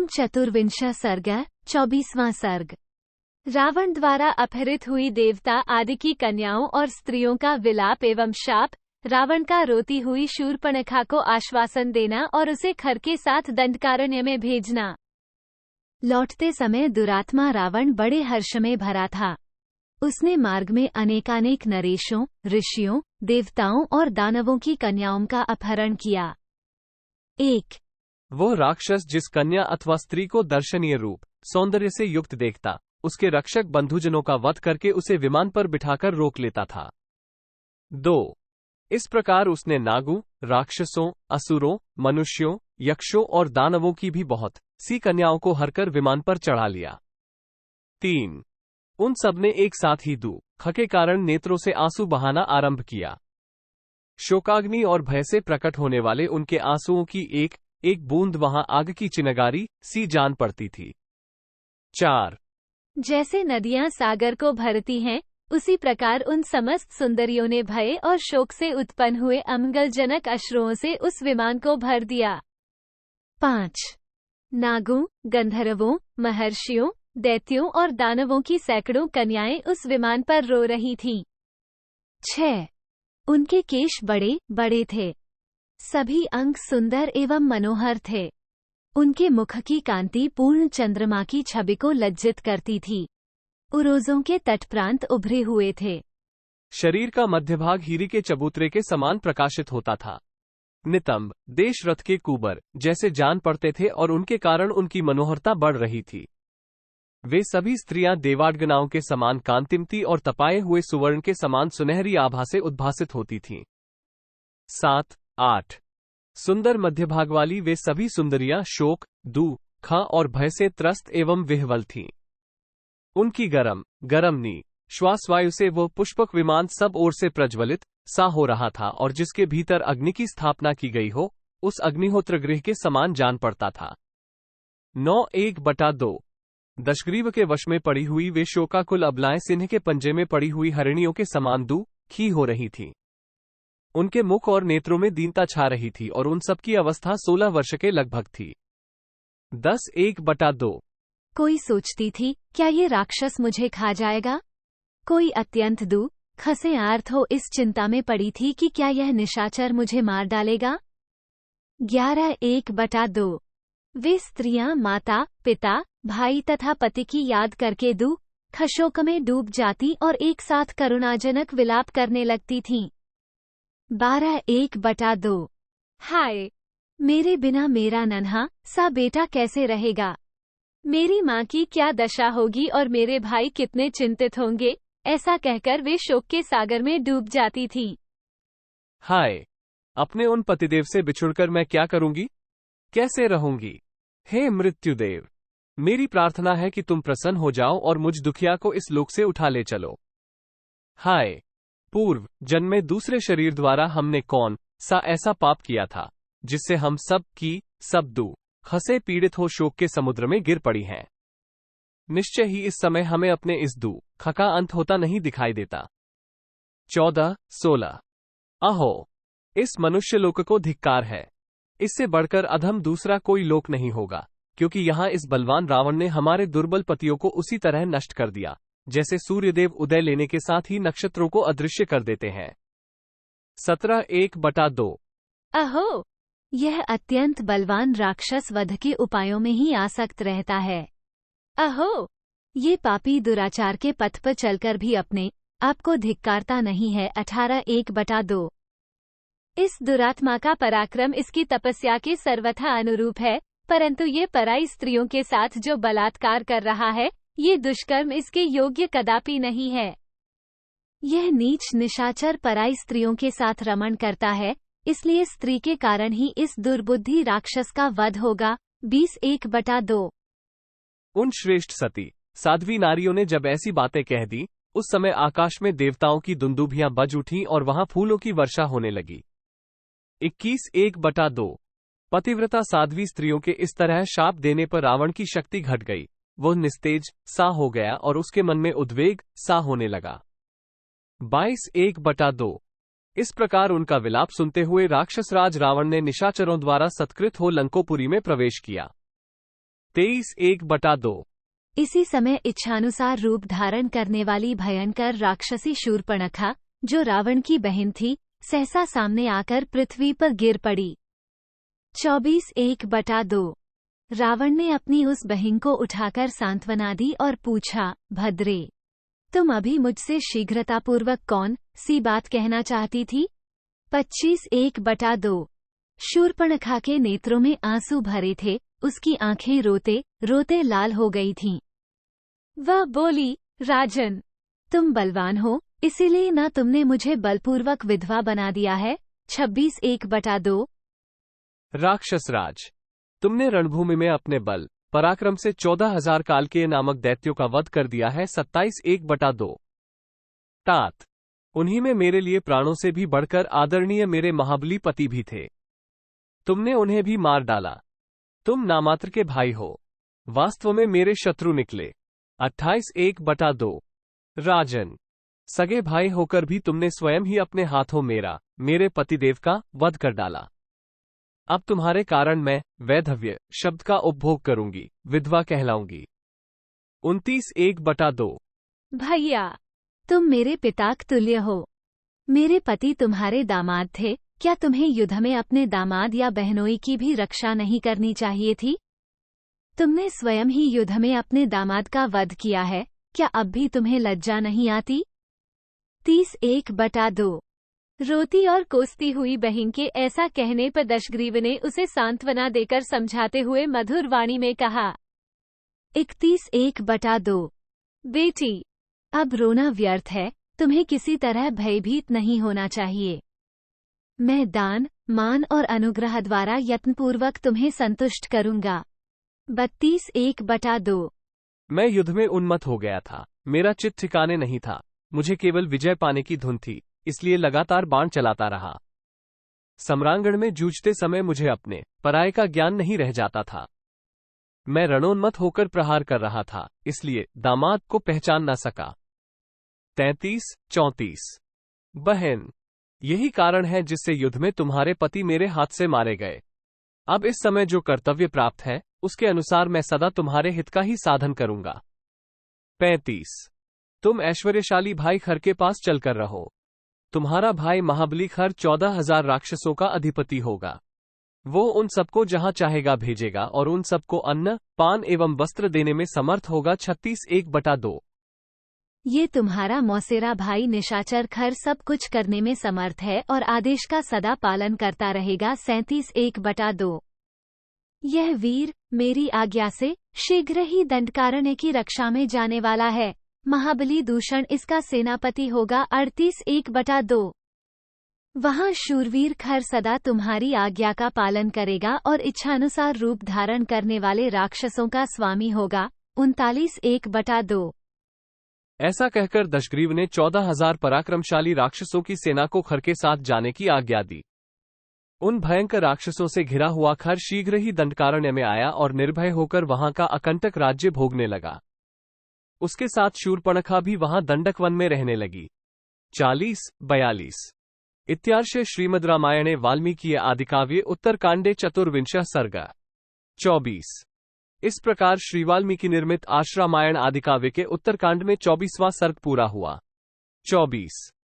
ओम चतुर्विंशः सर्ग 24वां सर्ग। रावण द्वारा अपहरित हुई देवता आदि की कन्याओं और स्त्रियों का विलाप एवं शाप, रावण का रोती हुई शूर्पणखा को आश्वासन देना और उसे खर के साथ दंडकारण्य में भेजना। लौटते समय दुरात्मा रावण बड़े हर्ष में भरा था। उसने मार्ग में अनेकानेक नरेशों, ऋषियों, देवताओं और दानवों की कन्याओं का अपहरण किया। एक वो राक्षस जिस कन्या अथवा स्त्री को दर्शनीय रूप, सौंदर्य से युक्त देखता, उसके रक्षक बंधुजनों का वध करके उसे विमान पर बिठाकर रोक लेता था। 2. इस प्रकार उसने नागों, राक्षसों, असुरों, मनुष्यों, यक्षों और दानवों की भी बहुत सी कन्याओं को हरकर विमान पर चढ़ा लिया। 3. उन सब ने एक साथ ही दुख के कारण नेत्रों से आंसू बहाना आरंभ किया। शोकाग्नि और भय से प्रकट होने वाले उनके आंसुओं की एक एक बूंद वहां आग की चिनगारी सी जान पड़ती थी। 4. जैसे नदियां सागर को भरती हैं, उसी प्रकार उन समस्त सुंदरियों ने भय और शोक से उत्पन्न हुए अमंगलजनक अश्रुओं से उस विमान को भर दिया। 5. नागों, गंधर्वों, महर्षियों, दैत्यों और दानवों की सैकड़ों कन्याएं उस विमान पर रो रही थीं। 6. उनके केश बड़े बड़े थे। सभी अंग सुंदर एवं मनोहर थे। उनके मुख की कांति पूर्ण चंद्रमा की छवि को लज्जित करती थी। उरोजों के तट प्रांत उभरे हुए थे। शरीर का मध्य भाग हीरे के चबूतरे के समान प्रकाशित होता था। नितंब, देश रथ के कुबर जैसे जान पड़ते थे और उनके कारण उनकी मनोहरता बढ़ रही थी। वे सभी स्त्रियां देवाडगनाओं के समान कांतिमती और तपाए हुए सुवर्ण के समान सुनहरी आभा से उद्भासित होती थीं। 7, 8 सुंदर मध्यभाग वाली वे सभी सुंदरियां शोक, दुख और भय से त्रस्त एवं विह्वल थीं। उनकी गरमनी श्वासवायु से वो पुष्पक विमान सब ओर से प्रज्वलित सा हो रहा था और जिसके भीतर अग्नि की स्थापना की गई हो, उस अग्निहोत्र गृह के समान जान पड़ता था। 9:1/2 दशग्रीव के वश में पड़ी हुई वे शोकाकुल अबलाएं सिंह के पंजे में पड़ी हुई हरिणियों के समान दुखी हो रही थीं। उनके मुख और नेत्रों में दीनता छा रही थी और उन सबकी अवस्था 16 वर्ष के लगभग थी। 10:1/2 कोई सोचती थी, क्या ये राक्षस मुझे खा जाएगा? कोई अत्यंत दुख से आर्त हो इस चिंता में पड़ी थी कि क्या यह निशाचर मुझे मार डालेगा? 11:1/2 वे स्त्रियां माता, पिता, भाई तथा पति की याद करके दुख शोक में डूब जाती और एक साथ करुणाजनक विलाप करने लगती थीं। 12:1/2 हाय! मेरे बिना मेरा नन्हा सा बेटा कैसे रहेगा? मेरी माँ की क्या दशा होगी और मेरे भाई कितने चिंतित होंगे? ऐसा कहकर वे शोक के सागर में डूब जाती थीं। हाय! अपने उन पतिदेव से बिछुड़कर मैं क्या करूंगी? कैसे रहूंगी? हे मृत्युदेव! मेरी प्रार्थना है कि तुम प्रसन्न हो जाओ और मुझ दुखिया को इस लोक से उठा ले चलो। हाय! पूर्व जन्म में दूसरे शरीर द्वारा हमने कौन सा ऐसा पाप किया था, जिससे हम सब की सब दुख से पीड़ित हो शोक के समुद्र में गिर पड़ी हैं। निश्चय ही इस समय हमें अपने इस दुख का अंत होता नहीं दिखाई देता। 14:16 अहो! इस मनुष्य लोक को धिक्कार है। इससे बढ़कर अधम दूसरा कोई लोक नहीं होगा, क्योंकि यहाँ इस बलवान रावण ने हमारे दुर्बल पतियों को उसी तरह नष्ट कर दिया, जैसे सूर्यदेव उदय लेने के साथ ही नक्षत्रों को अदृश्य कर देते हैं। 17:1/2 अहो! यह अत्यंत बलवान राक्षस वध के उपायों में ही आसक्त रहता है। अहो! ये पापी दुराचार के पथ पर चलकर भी अपने आप को धिक्कारता नहीं है। 18:1/2 इस दुरात्मा का पराक्रम इसकी तपस्या के सर्वथा अनुरूप है, परंतु ये पराई स्त्रियों के साथ जो बलात्कार कर रहा है, ये दुष्कर्म इसके योग्य कदापि नहीं है। यह नीच निशाचर पराई स्त्रियों के साथ रमण करता है, इसलिए स्त्री के कारण ही इस दुर्बुद्धि राक्षस का वध होगा। 20:1/2 उन श्रेष्ठ सती साध्वी नारियों ने जब ऐसी बातें कह दी, उस समय आकाश में देवताओं की दुंदुभियां बज उठीं और वहां फूलों की वर्षा होने लगी। 21:1/2 पतिव्रता साध्वी स्त्रियों के इस तरह शाप देने पर रावण की शक्ति घट गई, वह निस्तेज सा हो गया और उसके मन में उद्वेग सा होने लगा। 22:1/2 इस प्रकार उनका विलाप सुनते हुए राक्षसराज रावण ने निशाचरों द्वारा सत्कृत हो लंकोपुरी में प्रवेश किया। 23:1/2। इसी समय इच्छानुसार रूप धारण करने वाली भयंकर राक्षसी शूर्पणखा, जो रावण की बहन थी, सहसा सामने आकर पृथ्वी पर गिर पड़ी। 24:1/2। रावण ने अपनी उस बहन को उठाकर सांत्वना दी और पूछा, भद्रे, तुम अभी मुझसे शीघ्रतापूर्वक कौन सी बात कहना चाहती थी? 25:1/2। शूर्पणखा के नेत्रों में आंसू भरे थे, उसकी आंखें रोते रोते लाल हो गई थीं। वह बोली, राजन, तुम बलवान हो, इसीलिए ना तुमने मुझे बलपूर्वक विधवा बना दिया है। 26:1/2। राक्षसराज, तुमने रणभूमि में अपने बल पराक्रम से 14,000 कालकेय नामक दैत्यों का वध कर दिया है। 27:1/2। तात, उन्हीं में मेरे लिए प्राणों से भी बढ़कर आदरणीय मेरे महाबली पति भी थे। तुमने उन्हें भी मार डाला। तुम नामात्र के भाई हो, वास्तव में मेरे शत्रु निकले। 28:1/2। राजन, सगे भाई होकर भी तुमने स्वयं ही अपने हाथों मेरे पतिदेव का वध कर डाला। अब तुम्हारे कारण मैं वैधव्य शब्द का उपभोग करूंगी, विधवा कहलाऊंगी। 29:1/2। भैया, तुम मेरे पिता तुल्य हो। मेरे पति तुम्हारे दामाद थे, क्या तुम्हें युद्ध में अपने दामाद या बहनोई की भी रक्षा नहीं करनी चाहिए थी? तुमने स्वयं ही युद्ध में अपने दामाद का वध किया है, क्या अब भी तुम्हें लज्जा नहीं आती? 30:1/2। रोती और कोसती हुई बहन के ऐसा कहने पर दशग्रीव ने उसे सांत्वना देकर समझाते हुए मधुर वाणी में कहा। 31:1/2। बेटी, अब रोना व्यर्थ है, तुम्हें किसी तरह भयभीत नहीं होना चाहिए। मैं दान, मान और अनुग्रह द्वारा यत्नपूर्वक तुम्हें संतुष्ट करूंगा। 32:1/2। मैं युद्ध में उन्मत्त हो गया था, मेरा चित्त ठिकाने नहीं था, मुझे केवल विजय पाने की धुन थी, इसलिए लगातार बाण चलाता रहा। सम्रांगण में जूझते समय मुझे अपने पराये का ज्ञान नहीं रह जाता था। मैं रणोन्मत्त होकर प्रहार कर रहा था, इसलिए दामाद को पहचान न सका। 33:34। बहन, यही कारण है जिससे युद्ध में तुम्हारे पति मेरे हाथ से मारे गए। अब इस समय जो कर्तव्य प्राप्त है, उसके अनुसार मैं सदा तुम्हारे हित का ही साधन करूंगा। 35। तुम ऐश्वर्यशाली भाई खर के पास चलकर रहो। तुम्हारा भाई महाबली खर 14,000 राक्षसों का अधिपति होगा। वो उन सबको जहां चाहेगा भेजेगा और उन सबको अन्न, पान एवं वस्त्र देने में समर्थ होगा। 36:1/2। ये तुम्हारा मौसेरा भाई निशाचर खर सब कुछ करने में समर्थ है और आदेश का सदा पालन करता रहेगा। 37:1/2। यह वीर मेरी आज्ञा से शीघ्र ही दंडकारण्य की रक्षा में जाने वाला है। महाबली दूषण इसका सेनापति होगा। 38:1/2। वहाँ शूरवीर खर सदा तुम्हारी आज्ञा का पालन करेगा और इच्छानुसार रूप धारण करने वाले राक्षसों का स्वामी होगा। 39:1/2। ऐसा कहकर दशग्रीव ने 14,000 पराक्रमशाली राक्षसों की सेना को खर के साथ जाने की आज्ञा दी। उन भयंकर राक्षसों से घिरा हुआ खर शीघ्र ही दंडकारण्य में आया और निर्भय होकर वहां का अकंटक राज्य भोगने लगा। उसके साथ शूर्पणखा भी वहां दंडक वन में रहने लगी। 40:42। इत्यार्षे श्रीमद् रामायणे वाल्मीकि आदिकाव्ये उत्तरकांडे चतुर्विंशः सर्ग। 24। इस प्रकार श्री वाल्मीकि निर्मित आश्रामायण आदिकाव्य के उत्तरकांड में 24वां सर्ग पूरा हुआ। 24।